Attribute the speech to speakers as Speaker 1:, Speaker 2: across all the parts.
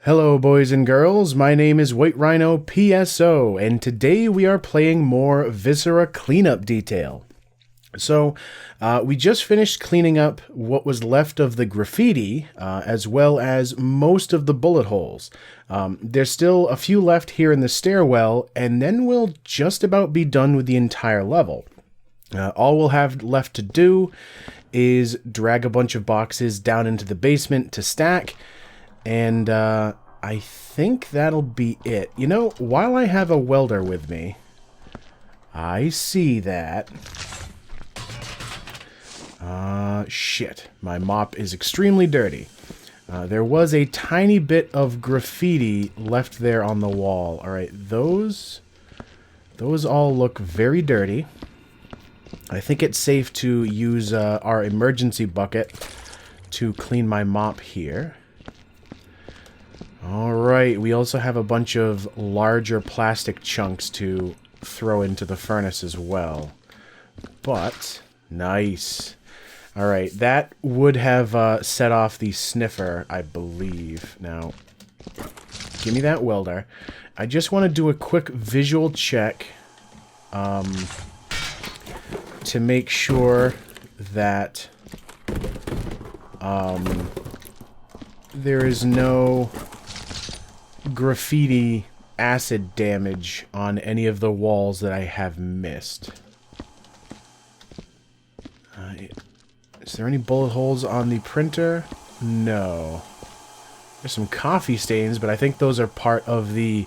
Speaker 1: Hello boys and girls, my name is White Rhino PSO, and today we are playing more Viscera Cleanup Detail. So, we just finished cleaning up what was left of the graffiti, as well as most of the bullet holes. There's still a few left here in the stairwell, and then we'll just about be done with the entire level. All we'll have left to do is drag a bunch of boxes down into the basement to stack, and I think that'll be it. You know, while I have a welder with me, I see that... shit. My mop is extremely dirty. There was a tiny bit of graffiti left there on the wall. Alright, those all look very dirty. I think it's safe to use our emergency bucket to clean my mop here. Alright, we also have a bunch of larger plastic chunks to throw into the furnace as well. But, nice. Alright, that would have set off the sniffer, I believe. Now, give me that welder. I just want to do a quick visual check to make sure that there is no graffiti acid damage on any of the walls that I have missed. Is there any bullet holes on the printer? No. There's some coffee stains, but I think those are part of the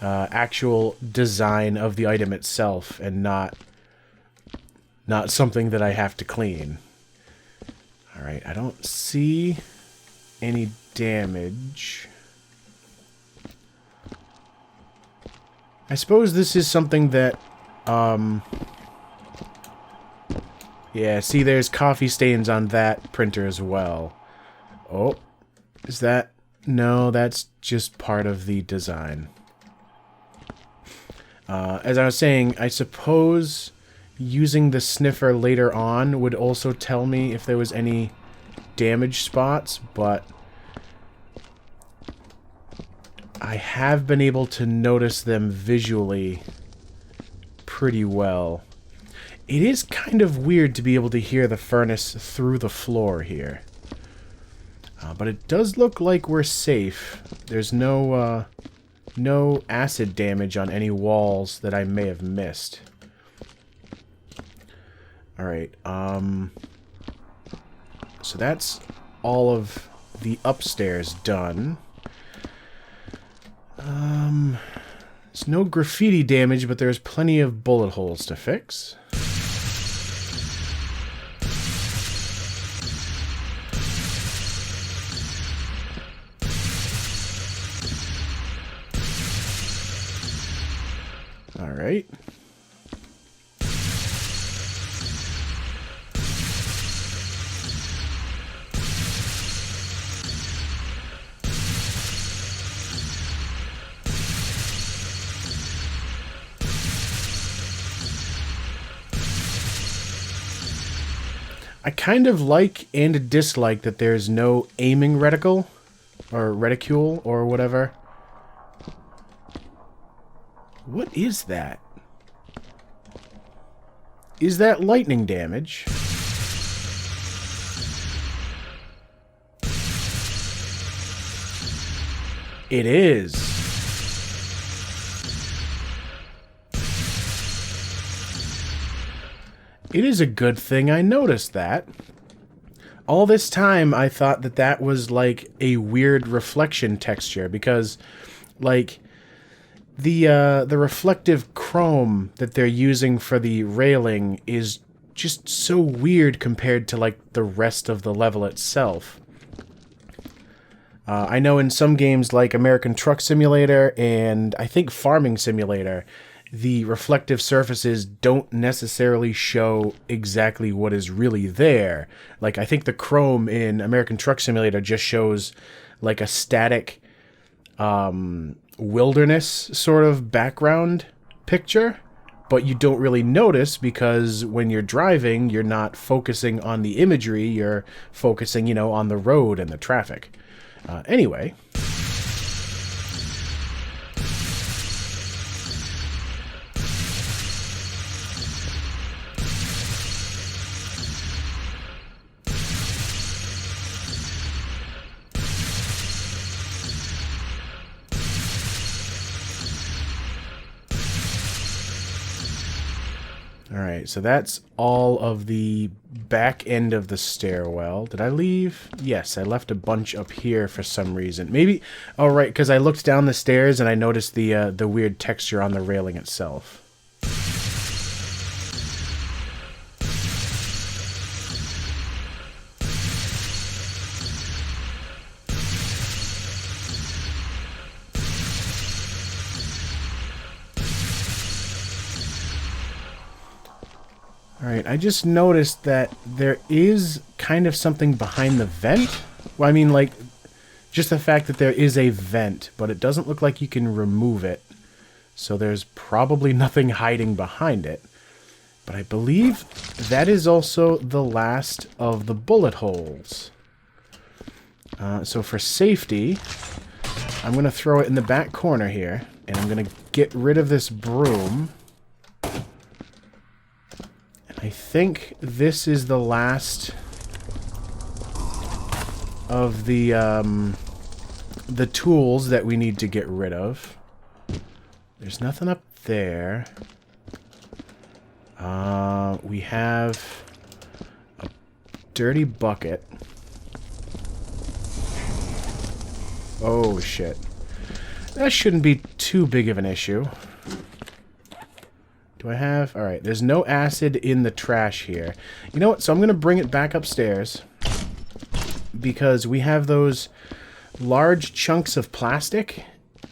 Speaker 1: actual design of the item itself, and not something that I have to clean. Alright, I don't see any damage. I suppose this is something that, yeah, see, there's coffee stains on that printer as well. Oh, is that... No, that's just part of the design. As I was saying, I suppose using the sniffer later on would also tell me if there was any damage spots, but I have been able to notice them visually pretty well. It is kind of weird to be able to hear the furnace through the floor here. But it does look like we're safe. There's no acid damage on any walls that I may have missed. Alright, so that's all of the upstairs done. There's no graffiti damage, but there's plenty of bullet holes to fix. Alright. I kind of like and dislike that there's no aiming reticle, or reticule, or whatever. What is that? Is that lightning damage? It is. It is a good thing I noticed that. All this time I thought that that was like a weird reflection texture because, like, the reflective chrome that they're using for the railing is just so weird compared to, like, the rest of the level itself. I know in some games like American Truck Simulator and I think Farming Simulator, the reflective surfaces don't necessarily show exactly what is really there. Like, I think the chrome in American Truck Simulator just shows, like, a static wilderness sort of background picture, but you don't really notice because when you're driving, you're not focusing on the imagery, you're focusing, you know, on the road and the traffic. Anyway, Alright, so that's all of the back end of the stairwell. Did I leave? Yes, I left a bunch up here for some reason. Maybe... Oh, right, because I looked down the stairs and I noticed the weird texture on the railing itself. Alright, I just noticed that there is kind of something behind the vent. Well, I mean, like, just the fact that there is a vent, but it doesn't look like you can remove it. So there's probably nothing hiding behind it. But I believe that is also the last of the bullet holes. So for safety, I'm going to throw it in the back corner here, and I'm going to get rid of this broom. I think this is the last of the tools that we need to get rid of. There's nothing up there. We have a dirty bucket. Oh, shit. That shouldn't be too big of an issue. Do I have... Alright, there's no acid in the trash here. You know what? So I'm going to bring it back upstairs. Because we have those large chunks of plastic.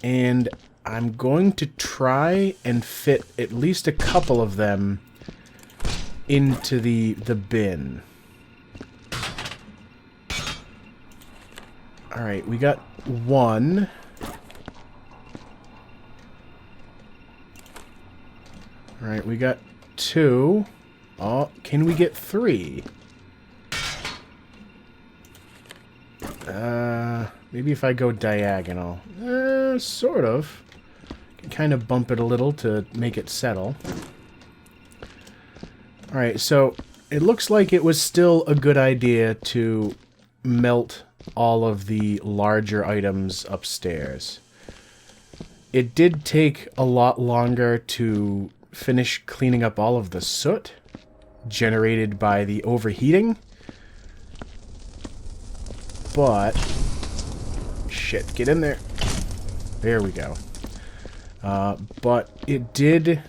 Speaker 1: And I'm going to try and fit at least a couple of them into the bin. Alright, we got one. Alright, we got two. Oh, can we get three? Maybe if I go diagonal. Sort of. Can kind of bump it a little to make it settle. Alright, so it looks like it was still a good idea to melt all of the larger items upstairs. It did take a lot longer to finish cleaning up all of the soot generated by the overheating. But... Shit, get in there. There we go. But it did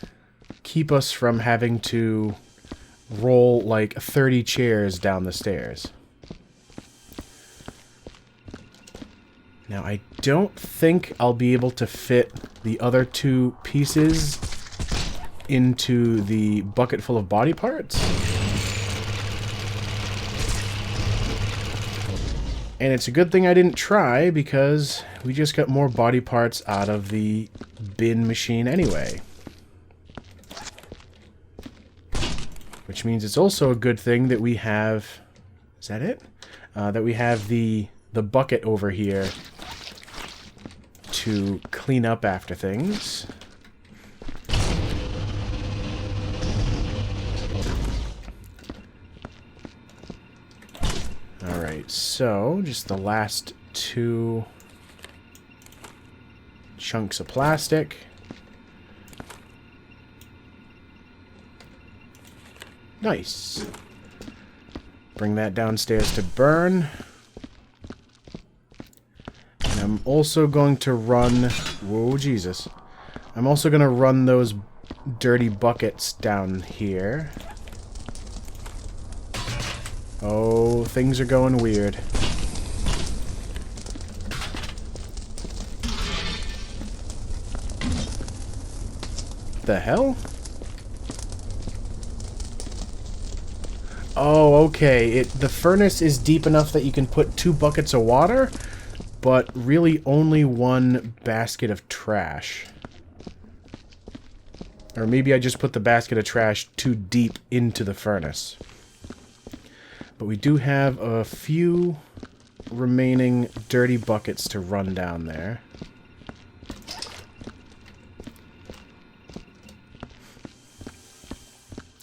Speaker 1: keep us from having to roll like 30 chairs down the stairs. Now, I don't think I'll be able to fit the other two pieces into the bucket full of body parts. And it's a good thing I didn't try, because we just got more body parts out of the bin machine anyway. Which means it's also a good thing that we have... Is that it? That we have the bucket over here to clean up after things. Alright, so just the last two chunks of plastic. Nice. Bring that downstairs to burn. And I'm also going to run... Whoa, Jesus. I'm also going to run those dirty buckets down here. Oh, things are going weird. The hell? Oh, okay. The furnace is deep enough that you can put 2 buckets of water, but really only 1 basket of trash. Or maybe I just put the basket of trash too deep into the furnace. But we do have a few remaining dirty buckets to run down there.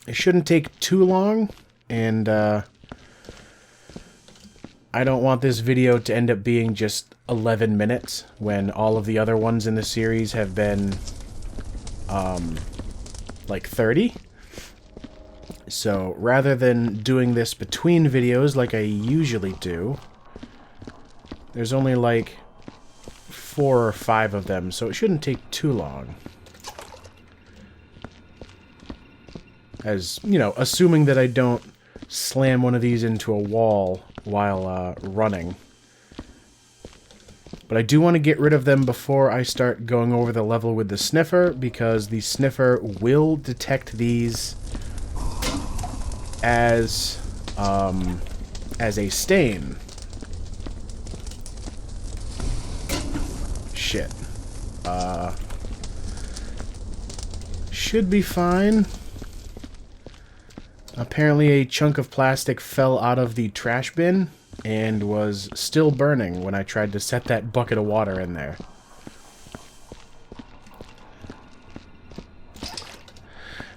Speaker 1: It shouldn't take too long, and I don't want this video to end up being just 11 minutes when all of the other ones in the series have been like 30. So rather than doing this between videos like I usually do, there's only like 4 or 5 of them, so it shouldn't take too long. As, you know, assuming that I don't slam one of these into a wall while running. But I do want to get rid of them before I start going over the level with the sniffer, because the sniffer will detect these as a stain. Shit. Should be fine. Apparently a chunk of plastic fell out of the trash bin and was still burning when I tried to set that bucket of water in there.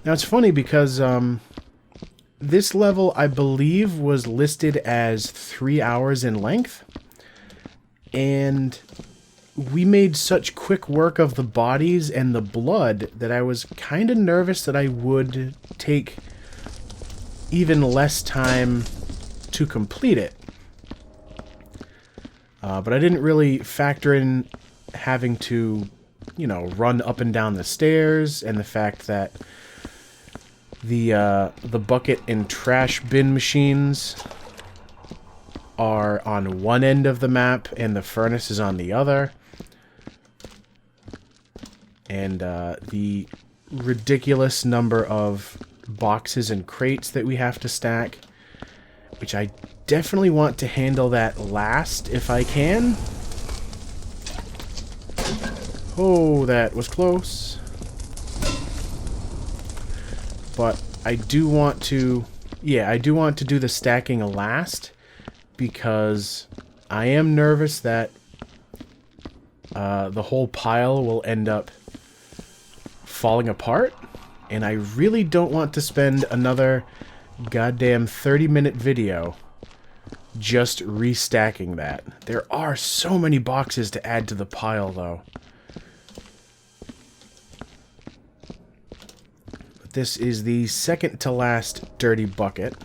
Speaker 1: Now it's funny because this level, I believe, was listed as 3 hours in length, and we made such quick work of the bodies and the blood that I was kind of nervous that I would take even less time to complete it. But I didn't really factor in having to, you know, run up and down the stairs, and the fact that the bucket and trash bin machines are on one end of the map and the furnace is on the other. And the ridiculous number of boxes and crates that we have to stack, which I definitely want to handle that last if I can. Oh, that was close. But I do want to, yeah, I do want to do the stacking last, because I am nervous that the whole pile will end up falling apart, and I really don't want to spend another goddamn 30-minute video just restacking that. There are so many boxes to add to the pile, though. But this is the second to last dirty bucket.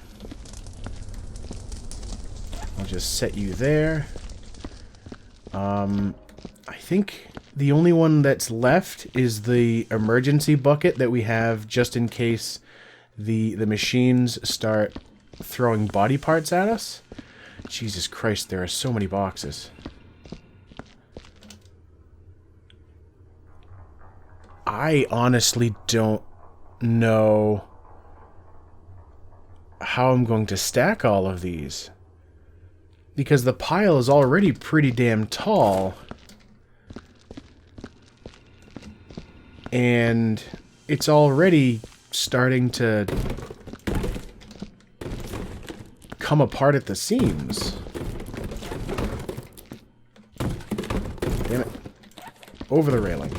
Speaker 1: I'll just set you there. I think the only one that's left is the emergency bucket that we have just in case the machines start throwing body parts at us. Jesus Christ, there are so many boxes. I honestly don't know how I'm going to stack all of these, because the pile is already pretty damn tall, and it's already starting to come apart at the seams. Damn it. Over the railing.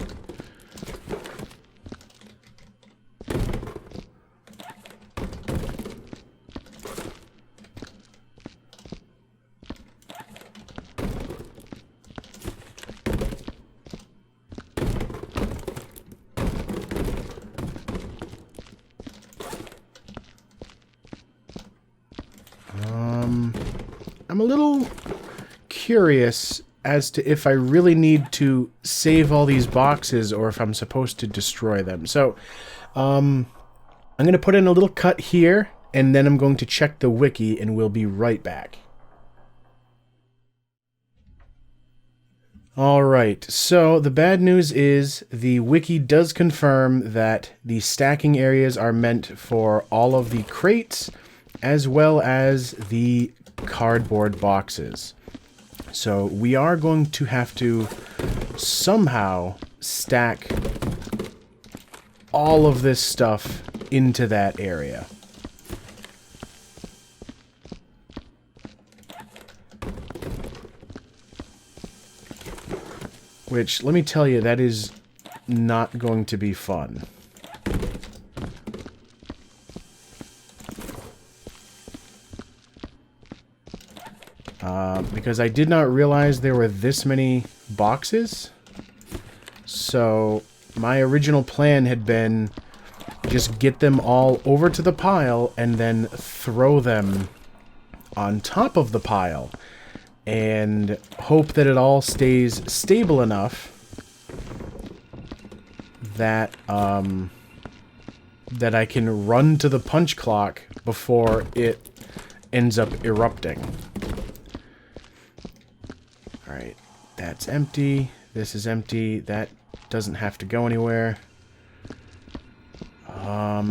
Speaker 1: I'm a little curious as to if I really need to save all these boxes or if I'm supposed to destroy them. So, I'm going to put in a little cut here, and then I'm going to check the wiki, and we'll be right back. Alright, so the bad news is the wiki does confirm that the stacking areas are meant for all of the crates as well as the cardboard boxes. So we are going to have to somehow stack all of this stuff into that area. Which, let me tell you, that is not going to be fun. Because I did not realize there were this many boxes. So my original plan had been just get them all over to the pile and then throw them on top of the pile and hope that it all stays stable enough that that I can run to the punch clock before it ends up erupting. Alright, that's empty. This is empty. That doesn't have to go anywhere.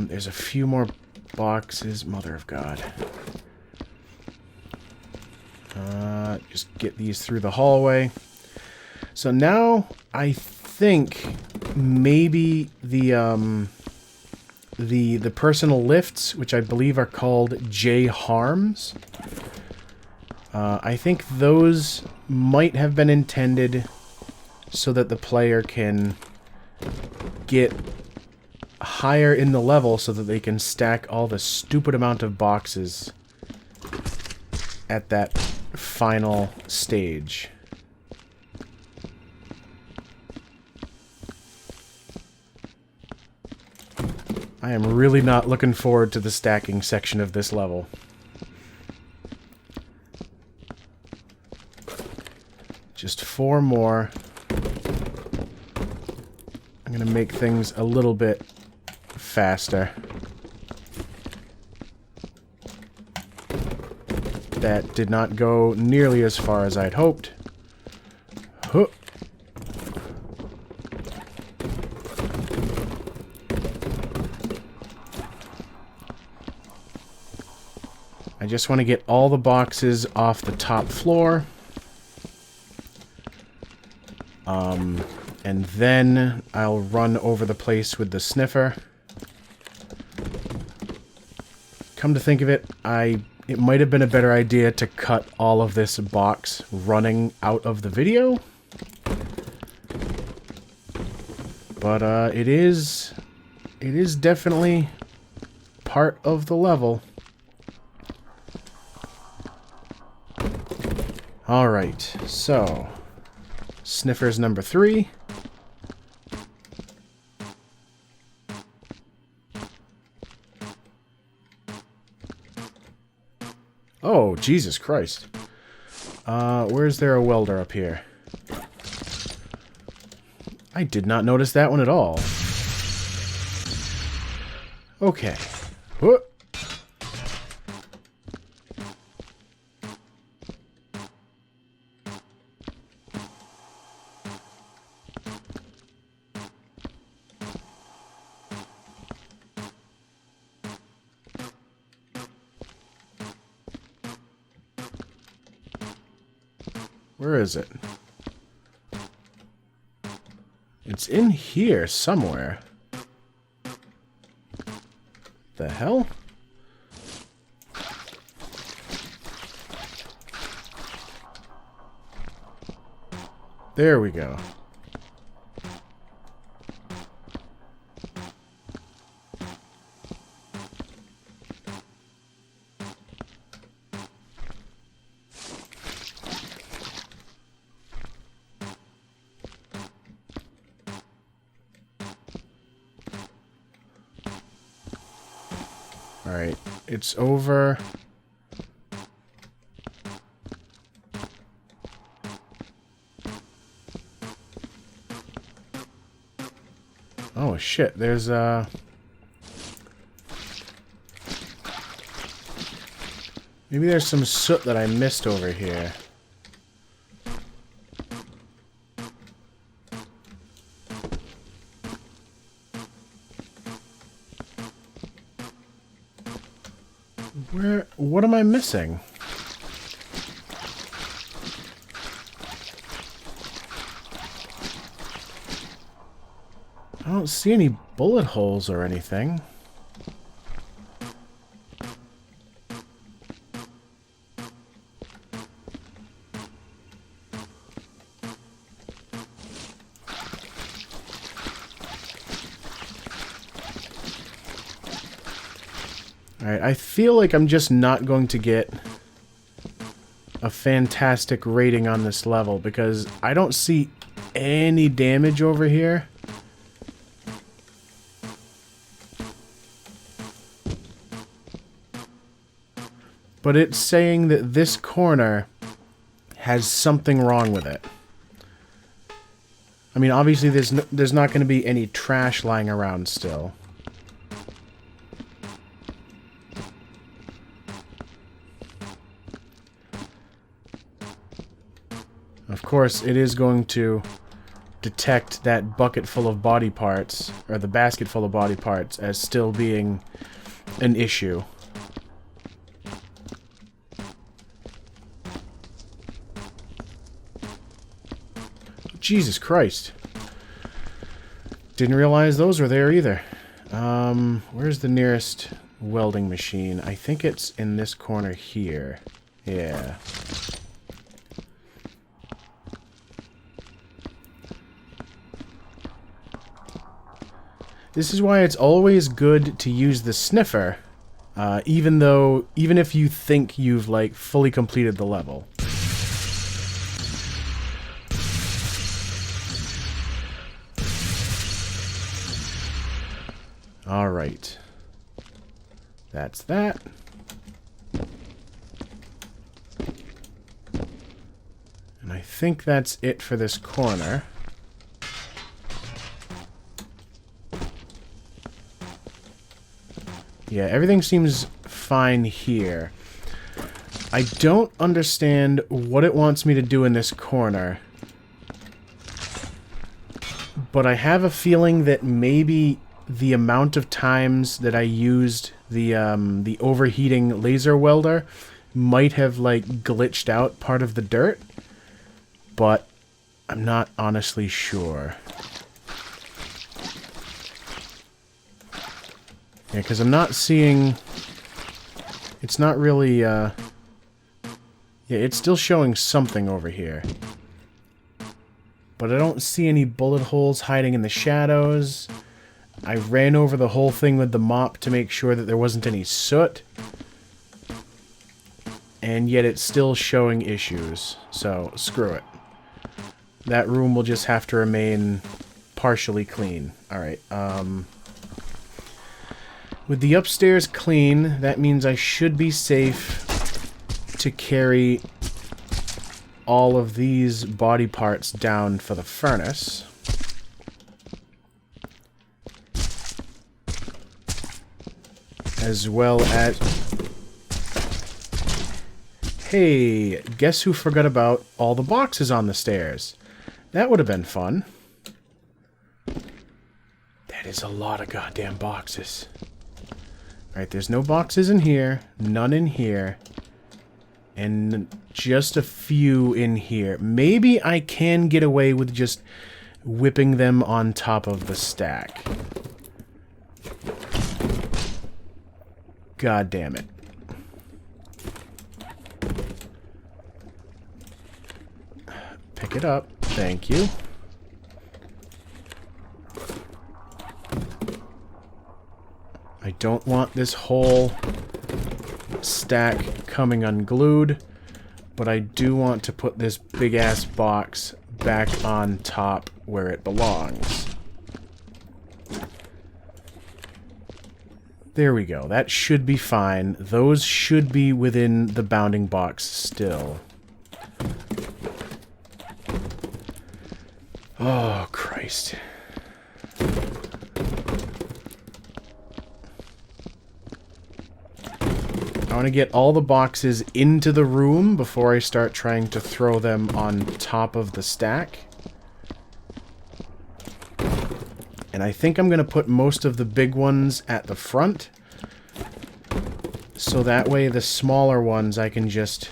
Speaker 1: There's a few more boxes. Mother of God. Just get these through the hallway. So now I think maybe the personal lifts, which I believe are called J harms, I think those might have been intended so that the player can get higher in the level so that they can stack all the stupid amount of boxes at that final stage. I am really not looking forward to the stacking section of this level. Just 4 more. I'm gonna make things a little bit faster. That did not go nearly as far as I'd hoped. Huh. I just want to get all the boxes off the top floor. And then I'll run over the place with the sniffer. Come to think of it, it might have been a better idea to cut all of this box running out of the video. But it is definitely part of the level. Alright, so sniffer's number 3. Oh, Jesus Christ. Where's there a welder up here? I did not notice that one at all. Okay. Whoop. Where is it? It's in here somewhere. The hell? There we go. Alright, it's over. Oh shit, there's maybe there's some soot that I missed over here. What am I missing? I don't see any bullet holes or anything. Alright, I feel like I'm just not going to get a fantastic rating on this level because I don't see any damage over here. but it's saying that this corner has something wrong with it. I mean, obviously there's not going to be any trash lying around still. Of course, it is going to detect that bucket full of body parts, or the basket full of body parts, as still being an issue. Jesus Christ. Didn't realize those were there either. Where's the nearest welding machine? I think it's in this corner here. Yeah. This is why it's always good to use the sniffer, even if you think you've, like, fully completed the level. Alright. That's that. And I think that's it for this corner. Yeah, everything seems fine here. I don't understand what it wants me to do in this corner. But I have a feeling that maybe the amount of times that I used the overheating laser welder might have, like, glitched out part of the dirt. But I'm not honestly sure. Yeah, because I'm not seeing... It's not really, Yeah, it's still showing something over here. But I don't see any bullet holes hiding in the shadows. I ran over the whole thing with the mop to make sure that there wasn't any soot. And yet it's still showing issues. So, screw it. That room will just have to remain partially clean. Alright, with the upstairs clean, that means I should be safe to carry all of these body parts down for the furnace. As well as... Hey, guess who forgot about all the boxes on the stairs? That would have been fun. That is a lot of goddamn boxes. Alright, there's no boxes in here, none in here, and just a few in here. Maybe I can get away with just whipping them on top of the stack. God damn it. Pick it up. Thank you. I don't want this whole stack coming unglued, but I do want to put this big-ass box back on top where it belongs. There we go. That should be fine. Those should be within the bounding box still. Oh, Christ. I want to get all the boxes into the room before I start trying to throw them on top of the stack. And I think I'm going to put most of the big ones at the front. So that way the smaller ones I can just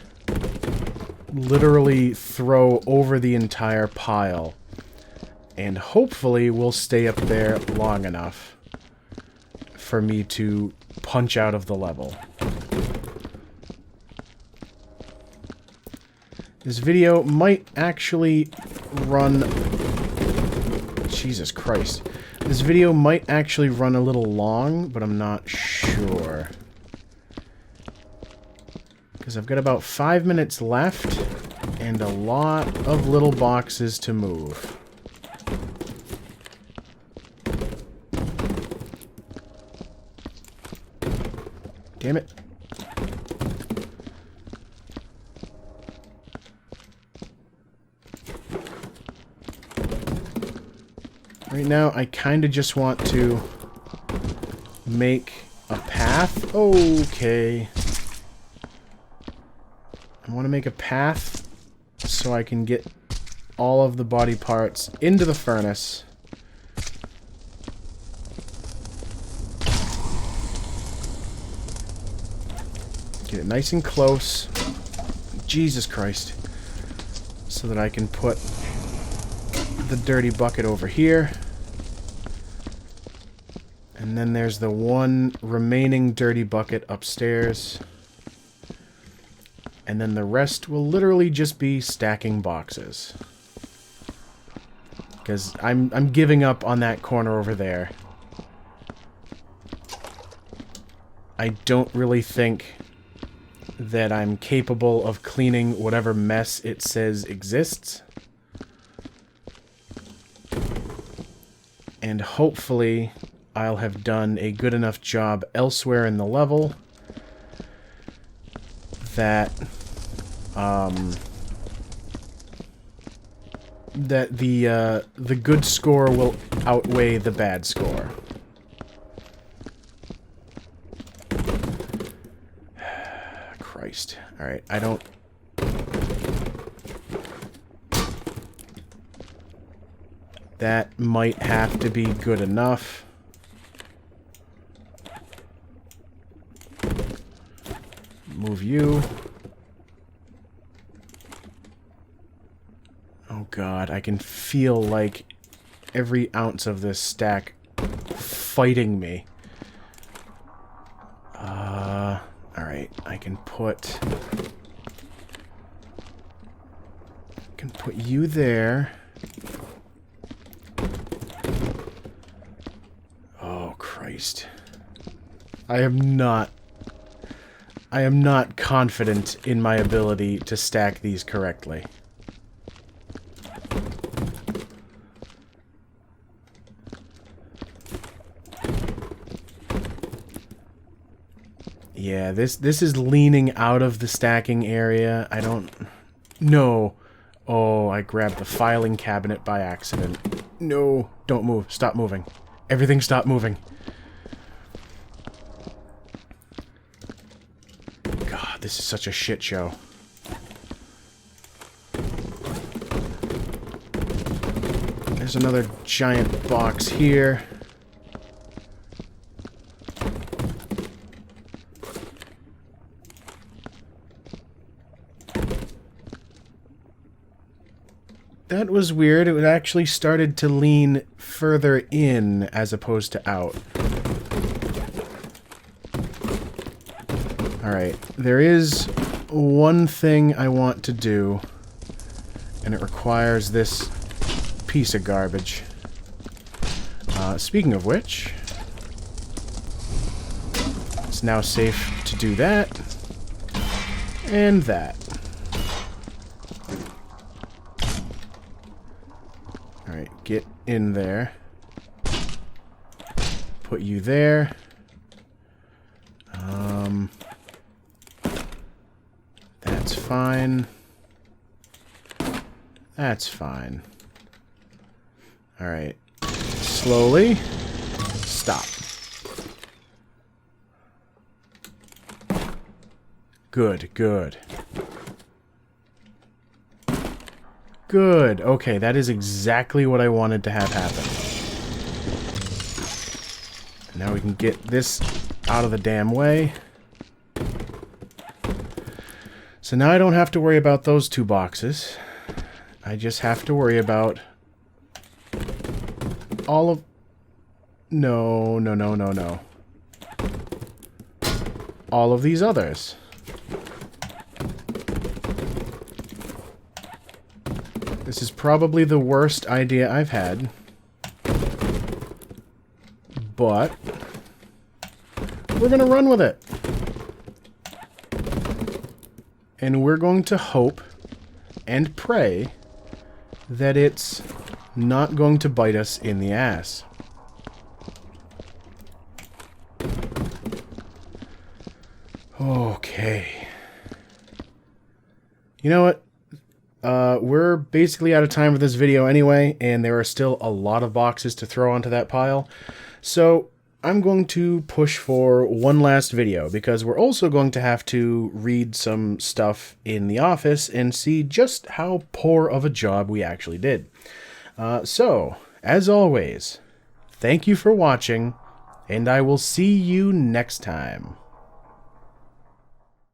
Speaker 1: literally throw over the entire pile. And hopefully we'll stay up there long enough for me to punch out of the level. This video might actually run... Jesus Christ. This video might actually run a little long, but I'm not sure. Because I've got about 5 minutes left, and a lot of little boxes to move. Damn it. Right now, I kind of just want to make a path. Okay. I want to make a path so I can get all of the body parts into the furnace. Get it nice and close. Jesus Christ. So that I can put the dirty bucket over here. And then there's the one remaining dirty bucket upstairs. And then the rest will literally just be stacking boxes. Because I'm giving up on that corner over there. I don't really think that I'm capable of cleaning whatever mess it says exists. And hopefully I'll have done a good enough job elsewhere in the level that the good score will outweigh the bad score. Christ. Alright, I don't... That might have to be good enough. Move you. Oh god, I can feel like every ounce of this stack fighting me. Alright, I can put you there. Oh Christ. I am not confident in my ability to stack these correctly. Yeah, this is leaning out of the stacking area. I don't... No. Oh, I grabbed the filing cabinet by accident. No. Don't move. Stop moving. Everything stop moving. God, this is such a shit show. There's another giant box here. That was weird. It actually started to lean further in as opposed to out. Alright, there is one thing I want to do, and it requires this piece of garbage. Speaking of which, it's now safe to do that, and that. Alright, get in there. Put you there. That's fine. That's fine. Alright. Slowly. Stop. Good, good. Good. Okay, that is exactly what I wanted to have happen. Now we can get this out of the damn way. So now I don't have to worry about those two boxes. I just have to worry about all of... No, no, no, no, no. All of these others. This is probably the worst idea I've had. But we're going to run with it. And we're going to hope and pray that it's not going to bite us in the ass. Okay. You know what? we're basically out of time for this video anyway, and there are still a lot of boxes to throw onto that pile. So I'm going to push for one last video, because we're also going to have to read some stuff in the office and see just how poor of a job we actually did. So, as always, thank you for watching, and I will see you next time.